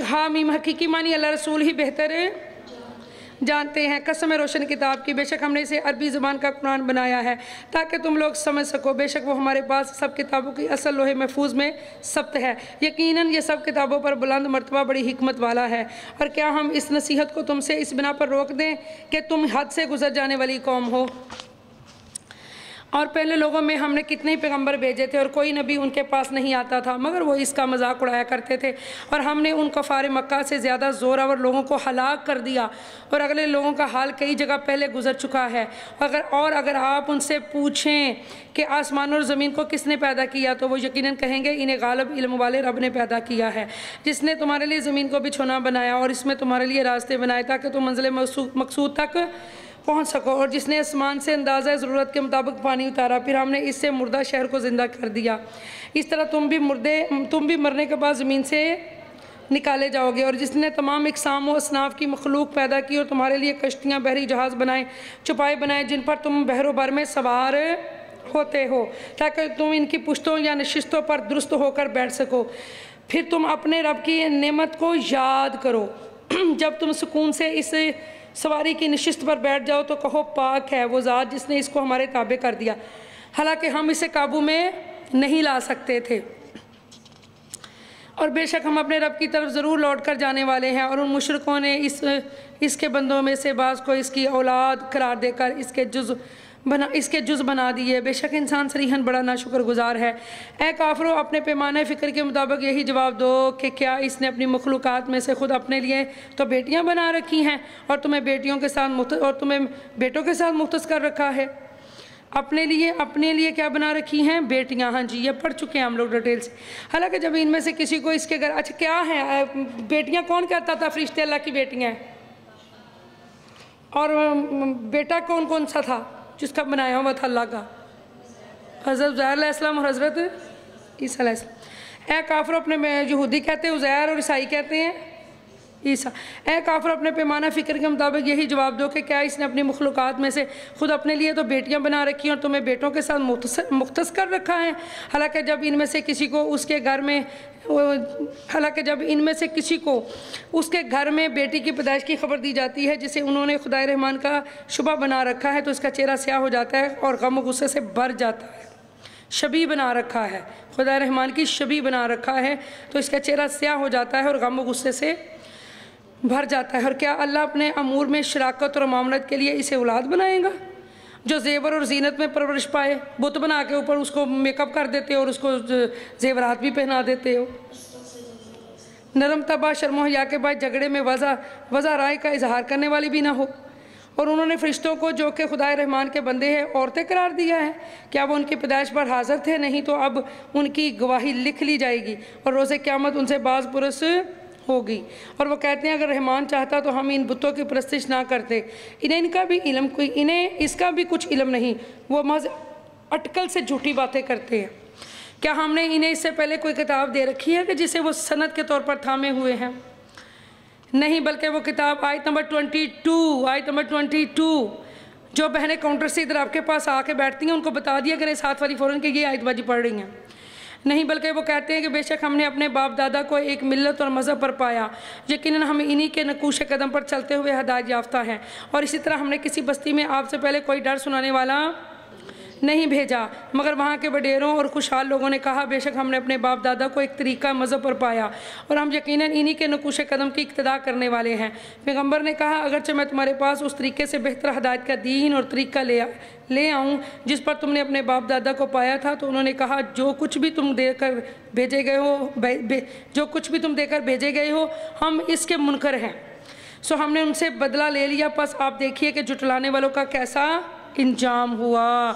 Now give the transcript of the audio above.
حامیم حقیقی معنی اللہ رسول ہی بہتر جانتے ہیں۔ قسم روشن کتاب کی، بے شک ہم نے اسے عربی زبان کا قرآن بنایا ہے تاکہ تم لوگ سمجھ سکو، بے شک وہ ہمارے پاس سب کتابوں کی اصل لوح محفوظ میں ثبت ہے، یقیناً یہ سب کتابوں پر بلند مرتبہ بڑی حکمت والا ہے۔ اور کیا ہم اس نصیحت کو تم سے اس بنا پر روک دیں کہ تم حد سے گزر جانے والی قوم ہو؟ اور پہلے لوگوں میں ہم نے کتنے پیغمبر بھیجے تھے اور کوئی نبی ان کے پاس نہیں آتا تھا مگر وہ اس کا مذاق اڑایا کرتے تھے، اور ہم نے ان کفار مکہ سے زیادہ زوراور لوگوں کو ہلاک کر دیا، اور اگلے لوگوں کا حال کئی جگہ پہلے گزر چکا ہے۔ اگر آپ ان سے پوچھیں کہ آسمان اور زمین کو کس نے پیدا کیا تو وہ یقیناً کہیں گے انہیں غالب علم والے رب نے پیدا کیا ہے، جس نے تمہارے لیے زمین کو بچھونا بنایا اور اس میں تمہارے لیے راستے بنائے تاکہ تم منزل مقصود تک پہنچ سکو، اور جس نے آسمان سے اندازہ ضرورت کے مطابق پانی اتارا، پھر ہم نے اس سے مردہ شہر کو زندہ کر دیا، اس طرح تم بھی مرنے کے بعد زمین سے نکالے جاؤ گے، اور جس نے تمام اقسام و اصناف کی مخلوق پیدا کی اور تمہارے لیے کشتیاں بحری جہاز بنائے چپائے بنائے جن پر تم بحر و بر میں سوار ہوتے ہو تاکہ تم ان کی پشتوں یا نشستوں پر درست ہو کر بیٹھ سکو، پھر تم اپنے رب کی نعمت کو یاد کرو جب تم سکون سے اس سواری کی نشست پر بیٹھ جاؤ تو کہو پاک ہے وہ ذات جس نے اس کو ہمارے تابع کر دیا، حالانکہ ہم اسے قابو میں نہیں لا سکتے تھے، اور بے شک ہم اپنے رب کی طرف ضرور لوٹ کر جانے والے ہیں۔ اور ان مشرکوں نے اس کے بندوں میں سے بعض کو اس کی اولاد قرار دے کر اس کے جز بنا دیے، بے شک انسان صریحاً بڑا ناشکر گزار ہے۔ اے کافرو، اپنے پیمانہ فکر کے مطابق یہی جواب دو کہ کیا اس نے اپنی مخلوقات میں سے خود اپنے لیے تو بیٹیاں بنا رکھی ہیں اور تمہیں بیٹوں کے ساتھ مختص کر رکھا ہے؟ اپنے لیے کیا بنا رکھی ہیں؟ بیٹیاں۔ ہاں جی، یہ پڑھ چکے ہیں ہم لوگ ڈیٹیل سے۔ حالانکہ جب ان میں سے کسی کو اس کے گھر اچھا کیا ہے بیٹیاں، کون کہتا تھا فرشتے اللہ کی بیٹیاں ہیں؟ اور بیٹا کون سا تھا جس کا بنایا ہوا تھا اللہ کا؟ حضرت عزیر علیہ السلام اور حضرت عیسیٰ علیہ السلام۔ اے کافر، اپنے یہودی کہتے ہیں عزیر اور عیسائی کہتے ہیں عیسیٰ۔ اے کافر، اپنے پیمانہ فکر کے مطابق یہی جواب دو کہ کیا اس نے اپنی مخلوقات میں سے خود اپنے لیے تو بیٹیاں بنا رکھی ہیں اور تمہیں بیٹوں کے ساتھ مختص کر رکھا ہے؟ حالانکہ جب ان میں سے کسی کو اس کے گھر میں بیٹی کی پیدائش کی خبر دی جاتی ہے جسے انہوں نے خدائے رحمان کا شبہ بنا رکھا ہے تو اس کا چہرہ سیاہ ہو جاتا ہے اور غم و غصے سے بھر جاتا ہے۔ شبیہ بنا رکھا ہے، خدائے رحمان کی شبیہ بنا رکھا ہے تو اس کا چہرہ سیاہ ہو جاتا ہے اور غم و غصے سے بھر جاتا ہے۔ اور کیا اللہ اپنے امور میں شراکت اور معاملت کے لیے اسے اولاد بنائے گا جو زیور اور زینت میں پرورش پائے؟ بت بنا کے اوپر اس کو میک اپ کر دیتے ہو اور اس کو زیورات بھی پہنا دیتے ہو۔ نرم طبع، شرم و حیا کے بعد جھگڑے میں وضع رائے کا اظہار کرنے والی بھی نہ ہو۔ اور انہوں نے فرشتوں کو جو کہ خدائے رحمان کے بندے ہیں عورتیں قرار دیا ہے، کیا وہ ان کی پیدائش پر حاضر تھے؟ نہیں تو اب ان کی گواہی لکھ لی جائے گی اور روز قیامت ان سے باز پرس ہوگی۔ اور وہ کہتے ہیں اگر رحمان چاہتا تو ہم ان بتوں کی پرستش نہ کرتے، انہیں اس کا بھی کچھ علم نہیں، وہ محض اٹکل سے جھوٹی باتیں کرتے ہیں۔ کیا ہم نے انہیں اس سے پہلے کوئی کتاب دے رکھی ہے کہ جسے وہ سند کے طور پر تھامے ہوئے ہیں؟ نہیں، بلکہ وہ کتاب آیت نمبر 22 جو بہنیں کاؤنٹر سے ادھر آپ کے پاس آ کے بیٹھتی ہیں ان کو بتا دیا کریں ساتھ والی فوراً کہ یہ آیت بازی پڑھ رہی ہیں۔ نہیں، بلکہ وہ کہتے ہیں کہ بے شک ہم نے اپنے باپ دادا کو ایک ملت اور مذہب پر پایا، یقیناً ہم انہی کے نقوش قدم پر چلتے ہوئے ہدایت یافتہ ہیں، اور اسی طرح ہم نے کسی بستی میں آپ سے پہلے کوئی ڈر سنانے والا نہیں بھیجا مگر وہاں کے وڈیروں اور خوشحال لوگوں نے کہا بے شک ہم نے اپنے باپ دادا کو ایک طریقہ مذہب پر پایا اور ہم یقیناً انہی کے نقوش قدم کی اقتداء کرنے والے ہیں۔ پیغمبر نے کہا اگرچہ میں تمہارے پاس اس طریقے سے بہتر ہدایت کا دین اور طریقہ لے آؤں جس پر تم نے اپنے باپ دادا کو پایا تھا، تو انہوں نے کہا جو کچھ بھی تم دے کر بھیجے گئے ہو ہم اس کے منکر ہیں، سو ہم نے ان سے بدلہ لے لیا، پس آپ دیکھیے کہ جھٹلانے والوں کا کیسا انجام ہوا۔